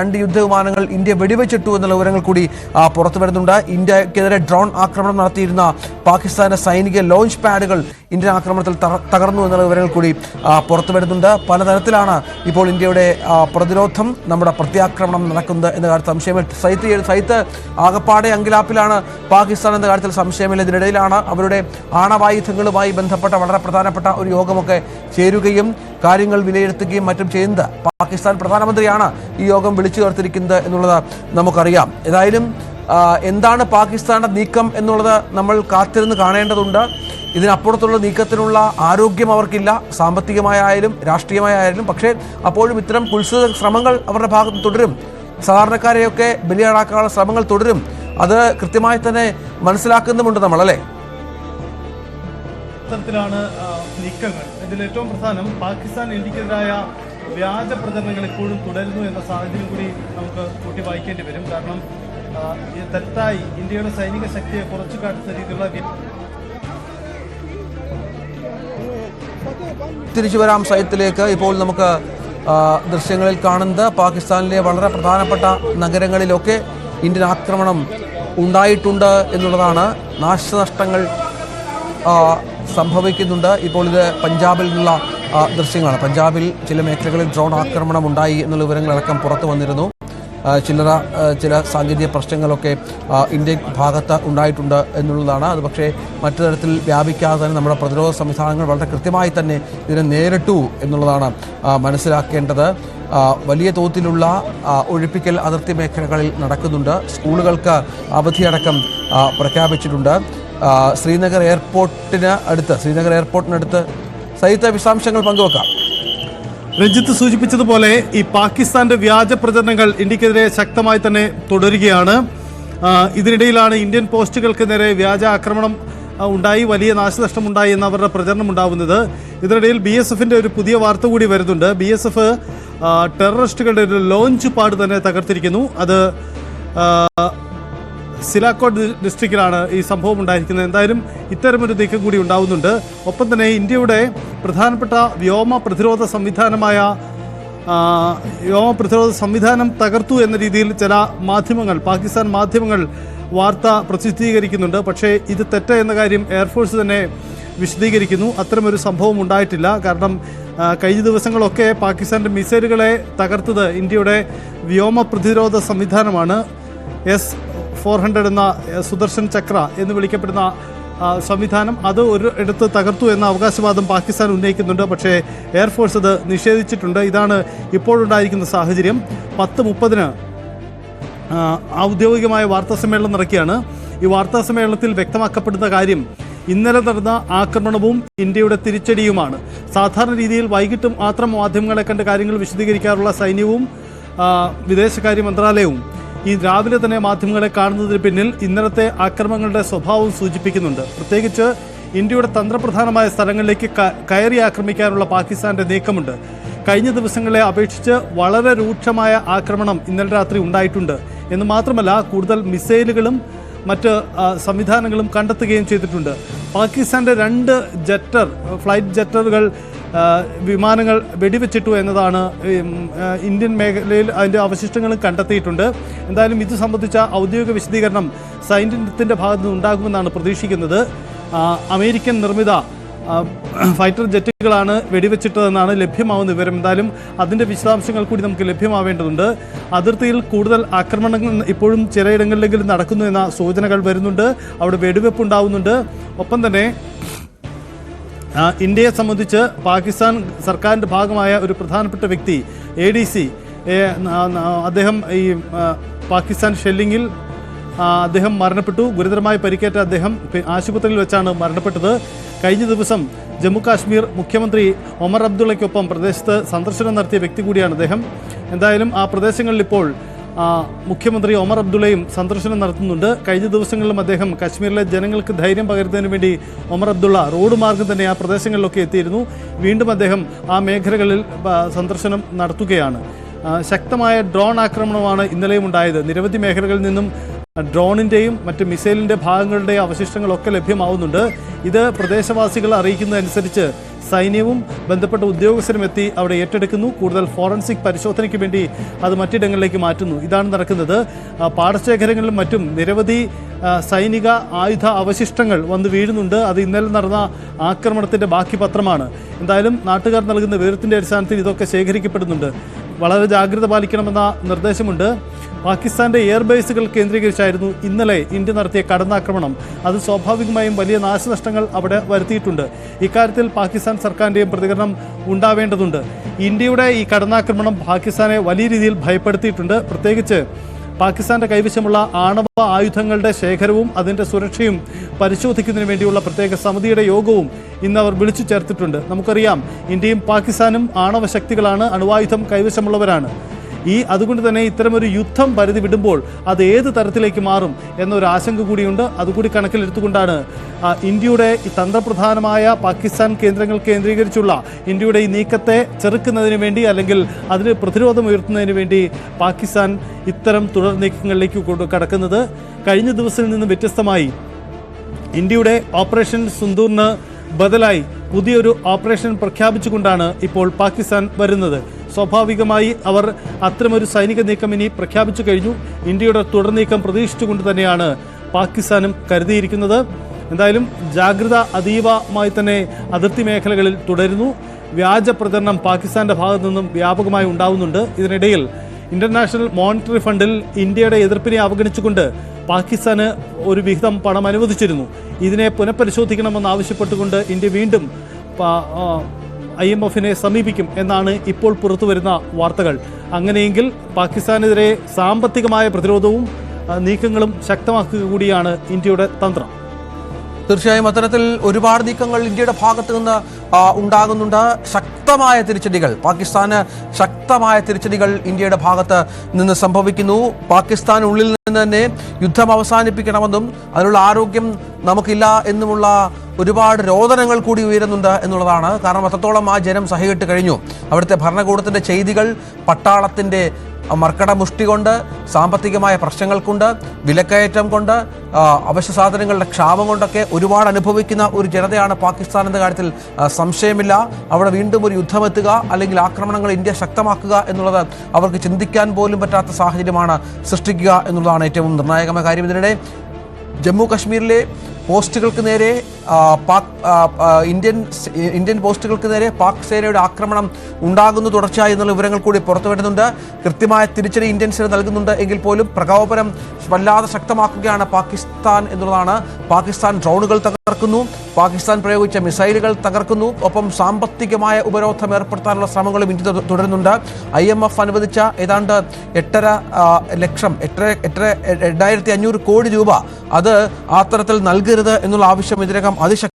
രണ്ട് യുദ്ധവിമാനങ്ങൾ ഇന്ത്യ വെടിവെച്ചിട്ടു എന്നുള്ള വിവരങ്ങൾ കൂടി പുറത്തു വരുന്നുണ്ട്. ഇന്ത്യക്കെതിരെ ഡ്രോൺ ആക്രമണം നടത്തിയിരുന്ന പാകിസ്ഥാന്റെ സൈനിക ലോഞ്ച് പാഡുകൾ ഇന്ത്യൻ ആക്രമണത്തിൽ തകർന്നു എന്നുള്ള വിവരങ്ങൾ കൂടി പുറത്തു വരുന്നുണ്ട്. പലതരത്തിലാണ് ഇപ്പോൾ ഇന്ത്യയുടെ പ്രതിരോധം, നമ്മുടെ പ്രത്യാക്രമണം നടക്കുന്നത് എന്ന കാര്യത്തിൽ സംശയമില്ല. സൈത്ത് ആകപ്പാടെ അങ്കിലാപ്പിലാണ് പാകിസ്ഥാൻ എന്ന കാര്യത്തിൽ സംശയമില്ല. ഇതിനിടയിലാണ് അവരുടെ ആണവായുധങ്ങളുമായി ബന്ധപ്പെട്ട വളരെ പ്രധാനപ്പെട്ട ഒരു യോഗമൊക്കെ ചേരുകയും കാര്യങ്ങൾ വിലയിരുത്തുകയും മറ്റും ചെയ്യുന്നത് പാകിസ്ഥാൻ പ്രധാനമന്ത്രിയാണ് ഈ യോഗം വിളിച്ചു ചേർത്തിരിക്കുന്നത് എന്നുള്ളത് നമുക്കറിയാം. ഏതായാലും എന്താണ് പാകിസ്ഥാന്റെ നീക്കം എന്നുള്ളത് നമ്മൾ കാത്തിരുന്ന് കാണേണ്ടതുണ്ട്. ഇതിനപ്പുറത്തുള്ള നീക്കത്തിനുള്ള ആരോഗ്യം അവർക്കില്ല, സാമ്പത്തികമായാലും രാഷ്ട്രീയമായാലും. പക്ഷേ അപ്പോഴും ഇത്തരം കുൽസിത ശ്രമങ്ങൾ അവരുടെ ഭാഗത്ത് തുടരും. സാധാരണക്കാരെയൊക്കെ ബലിയാടാക്കാനുള്ള ശ്രമങ്ങൾ തുടരും. അത് കൃത്യമായി തന്നെ മനസ്സിലാക്കുന്നുമുണ്ട് നമ്മൾ, അല്ലേ? ാണ് നീക്കങ്ങൾ. ഇതിൽ ഏറ്റവും പ്രധാനം പാകിസ്ഥാൻ ഇന്ത്യക്കെതിരായ വ്യാജ പ്രചരണങ്ങൾ ഇപ്പോഴും തുടരുന്നു എന്ന സാഹചര്യം കൂടി നമുക്ക് കൂട്ടി വായിക്കേണ്ടി വരും. കാരണം തെറ്റായി ഇന്ത്യയുടെ സൈനിക ശക്തിയെ കുറച്ചു കാട്ടുന്ന രീതിയിലുള്ള തിരിച്ചു വരാം സൈത്തിലേക്ക്. ഇപ്പോൾ നമുക്ക് ദൃശ്യങ്ങളിൽ കാണുന്നത് പാകിസ്ഥാനിലെ വളരെ പ്രധാനപ്പെട്ട നഗരങ്ങളിലൊക്കെ ഇന്ത്യൻ ആക്രമണം ഉണ്ടായിട്ടുണ്ട് എന്നുള്ളതാണ്. നാശനഷ്ടങ്ങൾ സംഭവിക്കുന്നുണ്ട്. ഇപ്പോൾ ഇത് പഞ്ചാബിൽ നിന്നുള്ള ദൃശ്യങ്ങളാണ്. പഞ്ചാബിൽ ചില മേഖലകളിൽ ഡ്രോൺ ആക്രമണം ഉണ്ടായി എന്നുള്ള വിവരങ്ങളടക്കം പുറത്തു വന്നിരുന്നു. ചില സാങ്കേതിക പ്രശ്നങ്ങളൊക്കെ ഇന്ത്യൻ ഭാഗത്ത് ഉണ്ടായിട്ടുണ്ട് എന്നുള്ളതാണ്. അത് പക്ഷേ മറ്റു തരത്തിൽ വ്യാപിക്കാതെ തന്നെ നമ്മുടെ പ്രതിരോധ സംവിധാനങ്ങൾ വളരെ കൃത്യമായി തന്നെ ഇതിനെ നേരിട്ടു എന്നുള്ളതാണ് മനസ്സിലാക്കേണ്ടത്. വലിയ തോതിലുള്ള ഒഴിപ്പിക്കൽ അതിർത്തി മേഖലകളിൽ നടക്കുന്നുണ്ട്. സ്കൂളുകൾക്ക് അവധിയടക്കം പ്രഖ്യാപിച്ചിട്ടുണ്ട്. ശ്രീനഗർ എയർപോർട്ടിനടുത്ത് സൈത്ത വിശദാംശങ്ങൾ പങ്കുവെക്കാം. രഞ്ജിത്ത് സൂചിപ്പിച്ചതുപോലെ ഈ പാകിസ്ഥാന്റെ വ്യാജ പ്രചരണങ്ങൾ ഇന്ത്യക്കെതിരെ ശക്തമായി തന്നെ തുടരുകയാണ്. ഇതിനിടയിലാണ് ഇന്ത്യൻ പോസ്റ്റുകൾക്ക് നേരെ വ്യാജ ആക്രമണം ഉണ്ടായി, വലിയ നാശനഷ്ടം ഉണ്ടായി എന്ന അവരുടെ പ്രചരണം ഉണ്ടാവുന്നത്. ഇതിനിടയിൽ BSFന്റെ ഒരു പുതിയ വാർത്ത കൂടി വരുന്നുണ്ട്. BSF ടെററിസ്റ്റുകളുടെ ഒരു ലോഞ്ച് പാഡ് തന്നെ തകർത്തിരിക്കുന്നു. അത് സിലാക്കോട്ട് ഡിസ്ട്രിക്റ്റിലാണ് ഈ സംഭവം ഉണ്ടായിരിക്കുന്നത്. എന്തായാലും ഇത്തരമൊരു നീക്കം കൂടി ഉണ്ടാവുന്നുണ്ട്. ഒപ്പം തന്നെ ഇന്ത്യയുടെ പ്രധാനപ്പെട്ട വ്യോമ പ്രതിരോധ സംവിധാനം തകർത്തു എന്ന രീതിയിൽ ചില മാധ്യമങ്ങൾ, പാകിസ്ഥാൻ മാധ്യമങ്ങൾ വാർത്ത പ്രസിദ്ധീകരിക്കുന്നുണ്ട്. പക്ഷേ ഇത് തെറ്റ് എന്ന കാര്യം എയർഫോഴ്സ് തന്നെ വിശദീകരിക്കുന്നു. അത്തരമൊരു സംഭവം ഉണ്ടായിട്ടില്ല. കാരണം കഴിഞ്ഞ ദിവസങ്ങളൊക്കെ പാകിസ്ഥാൻ്റെ മിസൈലുകളെ തകർത്തത് ഇന്ത്യയുടെ വ്യോമ പ്രതിരോധ സംവിധാനമാണ്. S-400 എന്ന സുദർശൻ ചക്ര എന്ന് വിളിക്കപ്പെടുന്ന സംവിധാനം. അത് ഒരിടത്ത് തകർത്തു എന്ന അവകാശവാദം പാകിസ്ഥാൻ ഉന്നയിക്കുന്നുണ്ട്. പക്ഷേ എയർഫോഴ്സ് അത് നിഷേധിച്ചിട്ടുണ്ട്. ഇതാണ് ഇപ്പോഴുണ്ടായിരിക്കുന്ന സാഹചര്യം. 10:30 ഔദ്യോഗികമായ വാർത്താസമ്മേളനം നടക്കുകയാണ്. ഈ വാർത്താസമ്മേളനത്തിൽ വ്യക്തമാക്കപ്പെടുന്ന കാര്യം ഇന്നലെ നടന്ന ആക്രമണവും ഇന്ത്യയുടെ തിരിച്ചടിയുമാണ്. സാധാരണ രീതിയിൽ വൈകിട്ടും മാത്രം മാധ്യമങ്ങളെ കണ്ട് കാര്യങ്ങൾ വിശദീകരിക്കാറുള്ള സൈന്യവും വിദേശകാര്യ മന്ത്രാലയവും ഈ രാവിലെ തന്നെ മാധ്യമങ്ങളെ കാണുന്നതിന് പിന്നിൽ ഇന്നലത്തെ ആക്രമണങ്ങളുടെ സ്വഭാവം സൂചിപ്പിക്കുന്നുണ്ട്. പ്രത്യേകിച്ച് ഇന്ത്യയുടെ തന്ത്രപ്രധാനമായ സ്ഥലങ്ങളിലേക്ക് കയറി ആക്രമിക്കാനുള്ള പാകിസ്ഥാന്റെ നീക്കമുണ്ട്. കഴിഞ്ഞ ദിവസങ്ങളെ അപേക്ഷിച്ച് വളരെ രൂക്ഷമായ ആക്രമണം ഇന്നലെ രാത്രി ഉണ്ടായിട്ടുണ്ട് എന്ന് മാത്രമല്ല, കൂടുതൽ മിസൈലുകളും മറ്റ് സംവിധാനങ്ങളും കണ്ടെത്തുകയും ചെയ്തിട്ടുണ്ട്. പാകിസ്ഥാന്റെ 2 ഫ്ലൈറ്റ് ജെറ്ററുകൾ വിമാനങ്ങൾ വെടിവെച്ചിട്ടു എന്നതാണ് ഇന്ത്യൻ മേഖലയിൽ അതിൻ്റെ അവശിഷ്ടങ്ങളും കണ്ടെത്തിയിട്ടുണ്ട്. എന്തായാലും ഇത് സംബന്ധിച്ച ഔദ്യോഗിക വിശദീകരണം സൈന്യത്തിൻ്റെ ഭാഗത്തു നിന്ന് ഉണ്ടാകുമെന്നാണ് പ്രതീക്ഷിക്കുന്നത്. അമേരിക്കൻ നിർമ്മിത ഫൈറ്റർ ജെറ്റുകളാണ് വെടിവെച്ചിട്ടതെന്നാണ് ലഭ്യമാവുന്ന വിവരം. എന്തായാലും അതിൻ്റെ വിശദാംശങ്ങൾ കൂടി നമുക്ക് ലഭ്യമാവേണ്ടതുണ്ട്. അതിർത്തിയിൽ കൂടുതൽ ആക്രമണങ്ങൾ ഇപ്പോഴും ചിലയിടങ്ങളിലെങ്കിലും നടക്കുന്നു എന്ന സൂചനകൾ വരുന്നുണ്ട്. അവിടെ വെടിവെപ്പ് ഉണ്ടാവുന്നുണ്ട്. ഒപ്പം തന്നെ ഇന്ത്യയെ സംബന്ധിച്ച് പാകിസ്ഥാൻ സർക്കാരിൻ്റെ ഭാഗമായ ഒരു പ്രധാനപ്പെട്ട വ്യക്തി ADC അദ്ദേഹം ഈ പാകിസ്ഥാൻ ഷെല്ലിങ്ങിൽ അദ്ദേഹം മരണപ്പെട്ടു. ഗുരുതരമായി പരിക്കേറ്റ അദ്ദേഹം ആശുപത്രിയിൽ വെച്ചാണ് മരണപ്പെട്ടത്. കഴിഞ്ഞ ദിവസം ജമ്മു കാശ്മീർ മുഖ്യമന്ത്രി ഒമർ അബ്ദുള്ളയ്ക്കൊപ്പം പ്രദേശത്ത് സന്ദർശനം നടത്തിയ വ്യക്തി കൂടിയാണ് അദ്ദേഹം. എന്തായാലും ആ പ്രദേശങ്ങളിൽ ഇപ്പോൾ മുഖ്യമന്ത്രി ഒമർ അബ്ദുള്ളയും സന്ദർശനം നടത്തുന്നുണ്ട്. കഴിഞ്ഞ ദിവസങ്ങളിലും അദ്ദേഹം കശ്മീരിലെ ജനങ്ങൾക്ക് ധൈര്യം പകരുന്നതിന് വേണ്ടി ഒമർ അബ്ദുള്ള റോഡ് മാർഗം തന്നെ ആ പ്രദേശങ്ങളിലൊക്കെ എത്തിയിരുന്നു. വീണ്ടും അദ്ദേഹം ആ മേഖലകളിൽ സന്ദർശനം നടത്തുകയാണ്. ശക്തമായ ഡ്രോൺ ആക്രമണമാണ് ഇന്നലെയും ഉണ്ടായത്. നിരവധി മേഖലകളിൽ നിന്നും ഡ്രോണിൻ്റെയും മറ്റ് മിസൈലിൻ്റെ ഭാഗങ്ങളുടെയും അവശിഷ്ടങ്ങളൊക്കെ ലഭ്യമാവുന്നുണ്ട്. ഇത് പ്രദേശവാസികൾ അറിയിക്കുന്നതനുസരിച്ച് സൈന്യവും ബന്ധപ്പെട്ട ഉദ്യോഗസ്ഥരും എത്തി അവിടെ ഏറ്റെടുക്കുന്നു. കൂടുതൽ ഫോറൻസിക് പരിശോധനയ്ക്ക് വേണ്ടി അത് മറ്റിടങ്ങളിലേക്ക് മാറ്റുന്നു. ഇതാണ് നടക്കുന്നത്. പാടശേഖരങ്ങളിലും മറ്റും നിരവധി സൈനിക ആയുധ അവശിഷ്ടങ്ങൾ വന്ന് വീഴുന്നുണ്ട്. അത് ഇന്നലെ നടന്ന ആക്രമണത്തിൻ്റെ ബാക്കി പത്രമാണ്. എന്തായാലും നാട്ടുകാർ നൽകുന്ന വിവരത്തിൻ്റെ അടിസ്ഥാനത്തിൽ ഇതൊക്കെ ശേഖരിക്കപ്പെടുന്നുണ്ട്. വളരെ ജാഗ്രത പാലിക്കണമെന്ന നിർദ്ദേശമുണ്ട്. പാകിസ്ഥാന്റെ എയർബേസുകൾ കേന്ദ്രീകരിച്ചായിരുന്നു ഇന്നലെ ഇന്ത്യ നടത്തിയ കടന്നാക്രമണം. അത് സ്വാഭാവികമായും വലിയ നാശനഷ്ടങ്ങൾ അവിടെ വരുത്തിയിട്ടുണ്ട്. ഇക്കാര്യത്തിൽ പാകിസ്ഥാൻ സർക്കാരിൻ്റെയും പ്രതികരണം ഉണ്ടാവേണ്ടതുണ്ട്. ഇന്ത്യയുടെ ഈ കടന്നാക്രമണം പാകിസ്ഥാനെ വലിയ രീതിയിൽ ഭയപ്പെടുത്തിയിട്ടുണ്ട്. പ്രത്യേകിച്ച് പാകിസ്ഥാന്റെ കൈവശമുള്ള ആണവ ആയുധങ്ങളുടെ ശേഖരവും അതിൻ്റെ സുരക്ഷയും പരിശോധിക്കുന്നതിന് വേണ്ടിയുള്ള പ്രത്യേക സമിതിയുടെ യോഗവും ഇന്ന് അവർ വിളിച്ചു ചേർത്തിട്ടുണ്ട്. നമുക്കറിയാം, ഇന്ത്യയും പാകിസ്ഥാനും ആണവ ശക്തികളാണ്, അണുവായുധം കൈവശമുള്ളവരാണ്. അതുകൊണ്ട് തന്നെ ഇത്തരമൊരു യുദ്ധം പരിധി വിടുമ്പോൾ അത് ഏത് തരത്തിലേക്ക് മാറും എന്നൊരു ആശങ്ക കൂടിയുണ്ട്. അതുകൂടി കണക്കിലെടുത്തുകൊണ്ടാണ് ഇന്ത്യയുടെ ഈ തന്ത്രപ്രധാനമായ പാകിസ്ഥാൻ കേന്ദ്രങ്ങൾ കേന്ദ്രീകരിച്ചുള്ള ഇന്ത്യയുടെ ഈ നീക്കത്തെ ചെറുക്കുന്നതിന് വേണ്ടി, അല്ലെങ്കിൽ അതിന് പ്രതിരോധം ഉയർത്തുന്നതിന് വേണ്ടി പാകിസ്ഥാൻ ഇത്തരം തുടർ നീക്കങ്ങളിലേക്ക് കടക്കുന്നത്. കഴിഞ്ഞ ദിവസത്തിൽ നിന്ന് വ്യത്യസ്തമായി ഇന്ത്യയുടെ ഓപ്പറേഷൻ സിന്ദൂറിന് ബദലായി പുതിയൊരു ഓപ്പറേഷൻ പ്രഖ്യാപിച്ചുകൊണ്ടാണ് ഇപ്പോൾ പാകിസ്ഥാൻ വരുന്നത്. സ്വാഭാവികമായി അവർ അത്തരമൊരു സൈനിക നീക്കം ഇനി പ്രഖ്യാപിച്ചു കഴിഞ്ഞു. ഇന്ത്യയുടെ തുടർ നീക്കം പ്രതീക്ഷിച്ചുകൊണ്ട് തന്നെയാണ് പാകിസ്ഥാനും കരുതിയിരിക്കുന്നത്. എന്തായാലും ജാഗ്രത അതീവമായി തന്നെ അതിർത്തി മേഖലകളിൽ തുടരുന്നു. വ്യാജ പ്രചരണം പാകിസ്ഥാന്റെ ഭാഗത്തു നിന്നും വ്യാപകമായി ഉണ്ടാവുന്നുണ്ട്. ഇതിനിടയിൽ ഇന്റർനാഷണൽ മോണിറ്ററി ഫണ്ടിൽ ഇന്ത്യയുടെ എതിർപ്പിനെ അവഗണിച്ചുകൊണ്ട് പാകിസ്ഥാന് ഒരു വിഹിതം പണം അനുവദിച്ചിരുന്നു. ഇതിനെ പുനഃപരിശോധിക്കണമെന്ന് ആവശ്യപ്പെട്ടുകൊണ്ട് ഇന്ത്യ വീണ്ടും IMFനെ സമീപിക്കും എന്നാണ് ഇപ്പോൾ പുറത്തുവരുന്ന വാർത്തകൾ. അങ്ങനെയെങ്കിൽ പാകിസ്ഥാനെതിരെ സാമ്പത്തികമായ പ്രതിരോധവും നീക്കങ്ങളും ശക്തമാക്കുക കൂടിയാണ് ഇന്ത്യയുടെ തന്ത്രം. തീർച്ചയായും അത്തരത്തിൽ ഒരുപാട് നീക്കങ്ങൾ ഇന്ത്യയുടെ ഭാഗത്ത് നിന്ന് ഉണ്ടാകുന്നുണ്ട്. ശക്തമായ തിരിച്ചടികൾ, പാകിസ്ഥാന് ശക്തമായ തിരിച്ചടികൾ ഇന്ത്യയുടെ ഭാഗത്ത് നിന്ന് സംഭവിക്കുന്നു. പാകിസ്ഥാനുള്ളിൽ നിന്ന് തന്നെ യുദ്ധം അവസാനിപ്പിക്കണമെന്നും അതിനുള്ള ആരോഗ്യം നമുക്കില്ല എന്നുമുള്ള ഒരുപാട് രോദനങ്ങൾ കൂടി ഉയരുന്നുണ്ട് എന്നുള്ളതാണ്. കാരണം അത്രത്തോളം ആ ജനം സഹികെട്ട് കഴിഞ്ഞു. അവിടുത്തെ ഭരണകൂടത്തിൻ്റെ ചെയ്തികൾ, പട്ടാളത്തിൻ്റെ മർക്കട മുഷ്ടി കൊണ്ട്, സാമ്പത്തികമായ പ്രശ്നങ്ങൾ കൊണ്ട്, വിലക്കയറ്റം കൊണ്ട്, അവശ്യ സാധനങ്ങളുടെ ക്ഷാമം കൊണ്ടൊക്കെ ഒരുപാട് അനുഭവിക്കുന്ന ഒരു ജനതയാണ് പാകിസ്ഥാൻ എന്ന കാര്യത്തിൽ സംശയമില്ല. അവിടെ വീണ്ടും ഒരു യുദ്ധമെത്തുക അല്ലെങ്കിൽ ആക്രമണങ്ങൾ ഇന്ത്യ ശക്തമാക്കുക എന്നുള്ളത് അവർക്ക് ചിന്തിക്കാൻ പോലും പറ്റാത്ത സാഹചര്യമാണ് സൃഷ്ടിക്കുക എന്നുള്ളതാണ് ഏറ്റവും നിർണായകമായ കാര്യം. ഇതിനിടെ ജമ്മു കശ്മീരിലെ പോസ്റ്റുകൾക്ക് നേരെ ഇന്ത്യൻ പോസ്റ്റുകൾക്ക് നേരെ പാക് സേനയുടെ ആക്രമണം ഉണ്ടാകുന്നു തുടർച്ചയായി എന്നുള്ള വിവരങ്ങൾ കൂടി പുറത്തു വരുന്നുണ്ട്. കൃത്യമായ തിരിച്ചടി ഇന്ത്യൻ സേന നൽകുന്നുണ്ട് എങ്കിൽ പോലും പ്രകോപനം വല്ലാതെ ശക്തമാക്കുകയാണ് പാകിസ്ഥാൻ എന്നുള്ളതാണ്. പാകിസ്ഥാൻ ഡ്രോണുകൾ തകർക്കുന്നു, പാകിസ്ഥാൻ പ്രയോഗിച്ച മിസൈലുകൾ തകർക്കുന്നു, ഒപ്പം സാമ്പത്തികമായ ഉപരോധം ഏർപ്പെടുത്താനുള്ള ശ്രമങ്ങളും ഇന്ത്യ തുടരുന്നുണ്ട്. IMF അനുവദിച്ച ഏതാണ്ട് 8,500 കോടി രൂപ അത് ആ തരത്തിൽ നൽകരുത് എന്നുള്ള ആവശ്യം ഇതിനകം